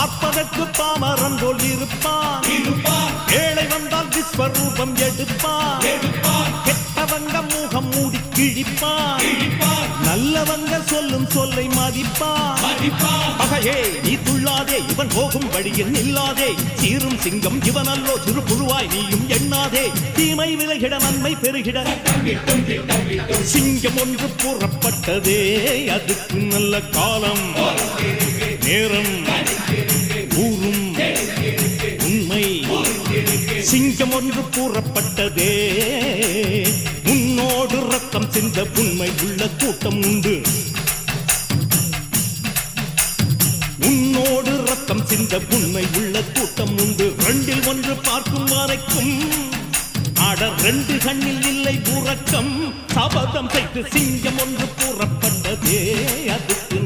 பார்ப்பதற்கு பாமரன் போல் இருப்பான். ஏழை வந்தால் விஸ்வரூபம் எடுப்பான். கெட்டவங்க முகம் மூடி கிழிப்பான். நல்லவங்க சொல்லும் சொல்லை மதிப்பான். பகையே நீ துள்ளாதே, இவன் போகும் வழியில் நில்லாதே. சீரும் சிங்கம் இவன் அல்லோ, சிறு புழுவாய் நீயும் எண்ணாதே. தீமை விலகிட நன்மை பெருகிட சிங்கம் ஒன்று கூறப்பட்டதே. அதுக்கு நல்ல காலம் நேரம் கூறும் உண்மை. சிங்கம் ஒன்று கூறப்பட்டதே. உன்னோடு ரத்தம் சிந்த உண்மை உள்ள கூட்டம் உண்டு. உன்னோடு ரத்தம் சிந்த உண்மை உள்ள கூட்டம் உண்டு. ரெண்டில் ஒன்று பார்க்கும் வரைக்கும் ஆட ரெண்டு கண்ணில் இல்லை உறக்கம். சபதம் செய்து சிங்கம் ஒன்று கூறப்பட்டதே. அதுக்கு